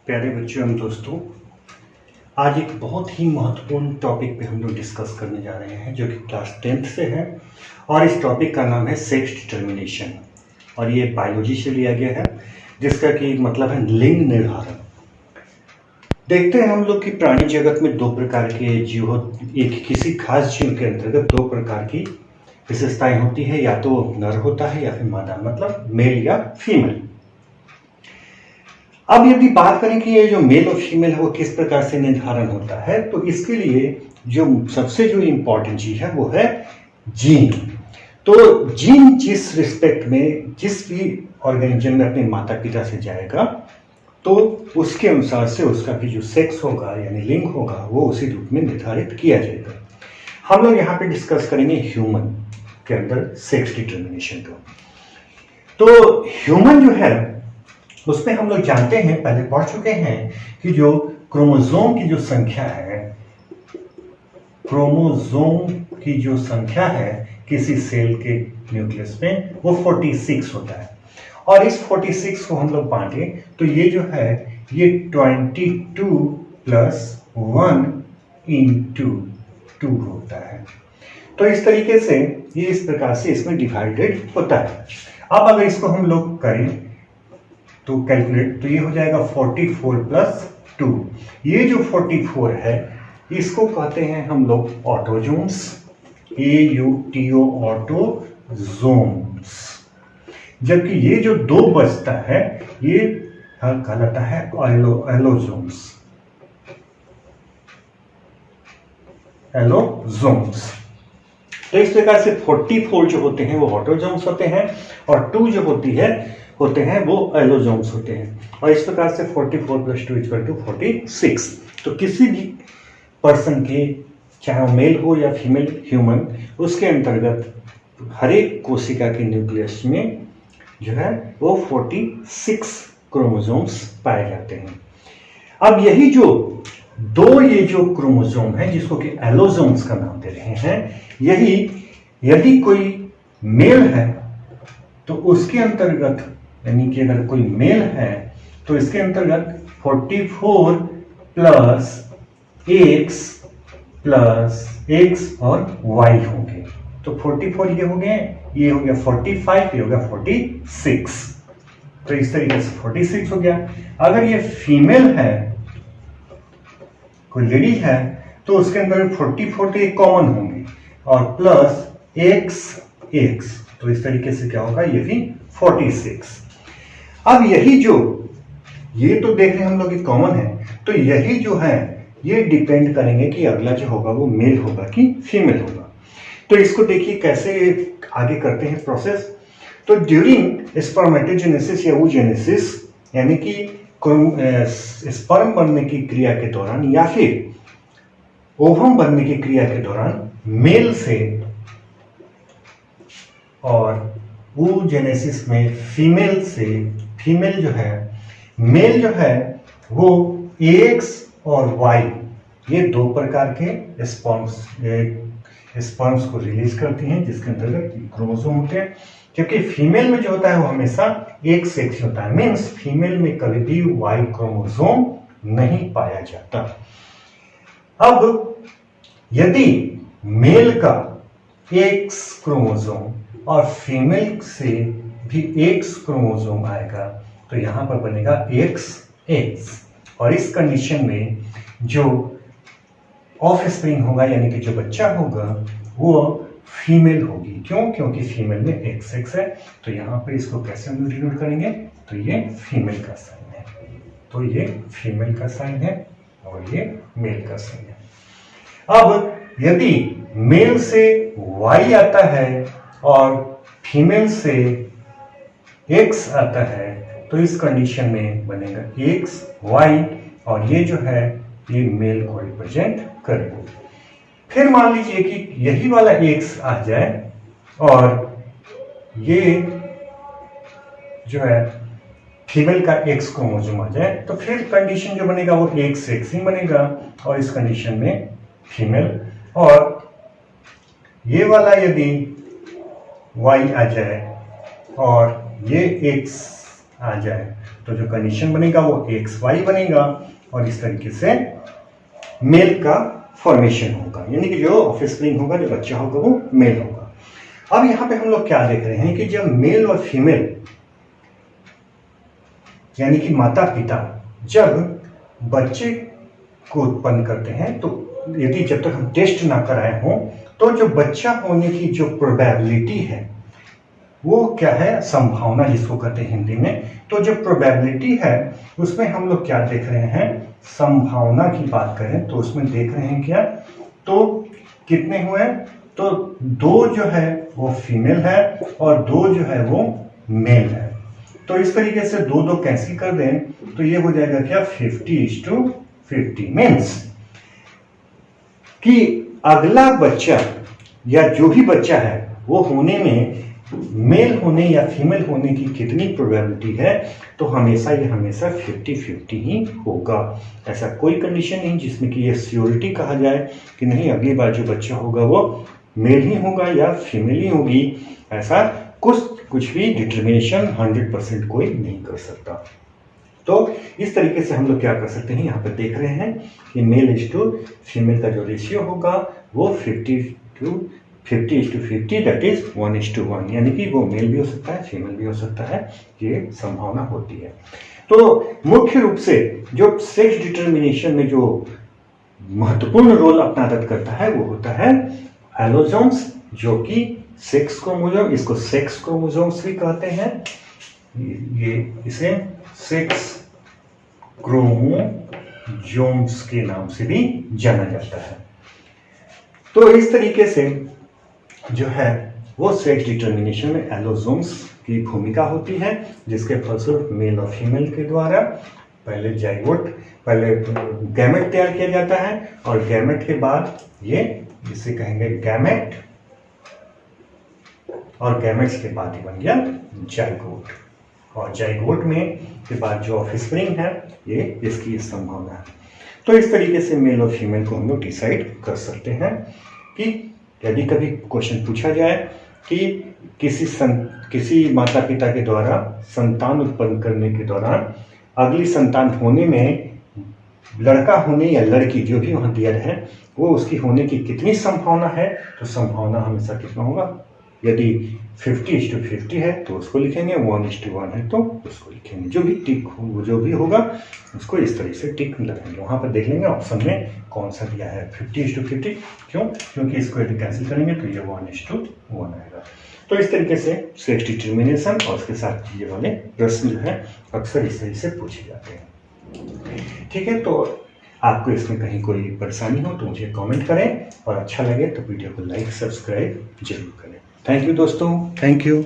प्यारे बच्चों एवं दोस्तों, आज एक बहुत ही महत्वपूर्ण टॉपिक पे हम लोग डिस्कस करने जा रहे हैं जो कि क्लास 10th से है। और इस टॉपिक का नाम है सेक्स डिटर्मिनेशन और ये बायोलॉजी से लिया गया है, जिसका कि मतलब है लिंग निर्धारण। देखते हैं हम लोग कि प्राणी जगत में दो प्रकार के जीव, एक किसी खास जीव के अंतर्गत दो प्रकार की विशेषताएं होती है, या तो नर होता है या फिर मादा, मतलब मेल या फीमेल। अब यदि बात करें कि ये जो मेल और फीमेल है वो किस प्रकार से निर्धारण होता है, तो इसके लिए जो सबसे जो इम्पोर्टेंट चीज है वो है जीन। तो जीन जिस रिस्पेक्ट में जिस भी ऑर्गेनिज्म में अपने माता पिता से जाएगा, तो उसके अनुसार से उसका भी जो सेक्स होगा यानी लिंग होगा वो उसी रूप में निर्धारित किया जाएगा। हम लोग यहाँ पे डिस्कस करेंगे ह्यूमन के अंदर सेक्स डिटर्मिनेशन को। तो ह्यूमन जो है उसमें हम लोग जानते हैं, पहले पढ़ चुके हैं कि जो क्रोमोसोम की जो संख्या है, क्रोमोसोम की जो संख्या है किसी सेल के न्यूक्लियस में वो 46 होता है। और इस 46 को हम लोग बांटे तो ये जो है ये 22 प्लस 1 इंटू 2 होता है। तो इस तरीके से ये इस प्रकार से इसमें डिवाइडेड होता है। अब अगर इसको हम लोग करें तो कैलकुलेट, तो ये हो जाएगा 44 प्लस 2। ये जो 44 है इसको कहते हैं हम लोग ऑटोजोम्स, AUTO ऑटोजोम्स। जबकि ये जो दो बचता है ये कहलाता है एलोजोम्स। एलोजोम्स। तो इस प्रकार से 44 जो होते हैं वो ऑटोजोम्स होते हैं और 2 जो होते हैं वो एलोजोम्स होते हैं। और इस प्रकार से 44 प्लस 2 इक्वल टू 46। तो किसी भी पर्सन के, चाहे वो मेल हो या फीमेल ह्यूमन, उसके अंतर्गत हर एक कोशिका के न्यूक्लियस में जो है वो 46 क्रोमोसोम्स पाए जाते हैं। अब यही जो ये जो क्रोमोसोम है जिसको कि एलोजोम्स का नाम दे रहे हैं, यही यदि कोई मेल है तो उसके अंतर्गत, यानी कि अगर कोई मेल है तो इसके अंतर्गत 44 प्लस x और y होंगे। तो 44 ये हो गए, ये हो गया 45, ये हो गया 46। तो इस तरीके से 46 हो गया। अगर ये फीमेल है, कोई लेडी है, तो उसके अंदर 44 तो एक कॉमन होंगे और प्लस x, तो इस तरीके से क्या होगा, ये भी 46। अब यही जो ये तो देख रहे हैं हम लोग कॉमन है, तो यही जो है ये डिपेंड करेंगे कि अगला जो होगा वो मेल होगा कि फीमेल होगा। तो इसको देखिए कैसे आगे करते हैं प्रोसेस। तो ड्यूरिंग स्पर्मेटोजेनेसिस या oogenesis, यानी कि स्पर्म बनने की क्रिया के दौरान या फिर ओवम बनने की क्रिया के दौरान मेल से, और oogenesis में फीमेल से, फीमेल जो है, मेल जो है वो X और Y ये दो प्रकार के स्पर्म्स को रिलीज करती हैं, जिसके अंतर्गत क्रोमोसोम होते हैं। क्योंकि फीमेल में जो होता है वो हमेशा एक सेक्स होता है, मीन्स फीमेल में कभी भी Y क्रोमोसोम नहीं पाया जाता। अब यदि मेल का X क्रोमोसोम और फीमेल से भी X क्रोमोसोम आएगा तो यहां पर बनेगा XX। और इस कंडीशन में जो ऑफ स्प्रिंग होगा, यानी कि जो बच्चा होगा वो फीमेल होगी। क्यों? क्योंकि फीमेल में XX है। तो यहां पर इसको कैसे हम डिनोट करेंगे, तो ये फीमेल का साइन है, तो ये फीमेल का साइन है और ये मेल का साइन है। अब यदि मेल से Y आता है और फीमेल से X आता है तो इस कंडीशन में बनेगा XY और ये जो है ये मेल को रिप्रेजेंट करेगा। फिर मान लीजिए कि यही वाला X आ जाए और ये जो है फीमेल का X क्रोमोसोम आ जाए, तो फिर कंडीशन जो बनेगा वो XX ही बनेगा और इस कंडीशन में फीमेल। और ये वाला यदि Y आ जाए और ये X आ जाए तो जो कंडीशन बनेगा वो XY बनेगा और इस तरीके से मेल का फॉर्मेशन होगा, यानी कि जो ऑफस्प्रिंग होगा, जो बच्चा होगा वो मेल होगा। अब यहाँ पे हम लोग क्या देख रहे हैं कि जब मेल और फीमेल यानी कि माता पिता जब बच्चे को उत्पन्न करते हैं तो यदि जब तक हम टेस्ट ना कराए हों तो जो बच्चा होने की जो प्रोबेबिलिटी है वो क्या है, संभावना जिसको कहते हैं हिंदी में। तो जो प्रोबेबिलिटी है उसमें हम लोग क्या देख रहे हैं, संभावना की बात करें तो उसमें देख रहे हैं क्या, तो कितने हुए, तो 2 जो है वो फीमेल है और 2 जो है वो मेल है। तो इस तरीके से 2 कैंसिल कर दें तो ये हो जाएगा क्या, 50:50 मीन्स कि अगला बच्चा या जो भी बच्चा है वो होने में मेल होने या फीमेल होने की कितनी प्रोबेबिलिटी है, तो हमेशा ये हमेशा 50-50 ही होगा। ऐसा कोई कंडीशन नहीं जिसमें कि ये श्योरिटी कहा जाए कि नहीं अगली बार जो बच्चा होगा वो मेल ही होगा या फीमेल ही होगी। ऐसा कुछ भी डिटर्मिनेशन 100% कोई नहीं कर सकता। तो इस तरीके से हम लोग क्या कर सकते हैं, यहाँ पर देख रहे हैं कि मेल इज टू फीमेल का जो रेशियो होगा वो 50:50 दैट इज 1:1, यानी कि वो मेल भी हो सकता है फीमेल भी हो सकता है, ये संभावना होती है। तो मुख्य रूप से जो सेक्स डिटर्मिनेशन में जो महत्वपूर्ण रोल अपना अदा करता है वो होता है एलोसोम्स, जो कि सेक्स क्रोमोसोम, इसको सेक्स क्रोमोसोम्स भी कहते हैं, ये इसे सेक्स क्रोमोसोम्स के नाम से भी जाना जाता है। तो इस तरीके से जो है वो सेक्स डिटर्मिनेशन में एलोसोम्स की भूमिका होती है, जिसके फलस्वरूप मेल और फीमेल के द्वारा पहले गैमेट तैयार किया जाता है और गैमेट के बाद ये इसे कहेंगे गैमेट, और गैमेट्स के बाद ही बन गया जाइगोट, और जाइगोट में के बाद जो ऑफस्प्रिंग है ये इसकी संभावना है। तो इस तरीके से मेल और फीमेल को हम लोग डिसाइड कर सकते हैं कि यदि कभी क्वेश्चन पूछा जाए कि किसी माता पिता के द्वारा संतान उत्पन्न करने के दौरान अगली संतान होने में लड़का होने या लड़की जो भी वहाँ दिया है वो उसकी होने की कितनी संभावना है, तो संभावना हमेशा कितना होगा, यदि 50:50 है तो उसको लिखेंगे, 1:1 है तो उसको लिखेंगे, जो भी होगा उसको इस तरह से टिक लगाएंगे। वहाँ पर देख लेंगे ऑप्शन में कौन सा दिया है 50:50, क्योंकि इसको यदि कैंसिल करेंगे तो ये 1:1 आएगा। तो इस तरीके से सेक्स डिटर्मिनेशन और उसके साथ ये वाले प्रश्न जो है अक्सर इस तरह से पूछे जाते हैं। ठीक है, तो आपको इसमें कहीं कोई परेशानी हो तो मुझे कमेंट करें और अच्छा लगे तो वीडियो को लाइक सब्सक्राइब जरूर करें। थैंक यू दोस्तों, थैंक यू।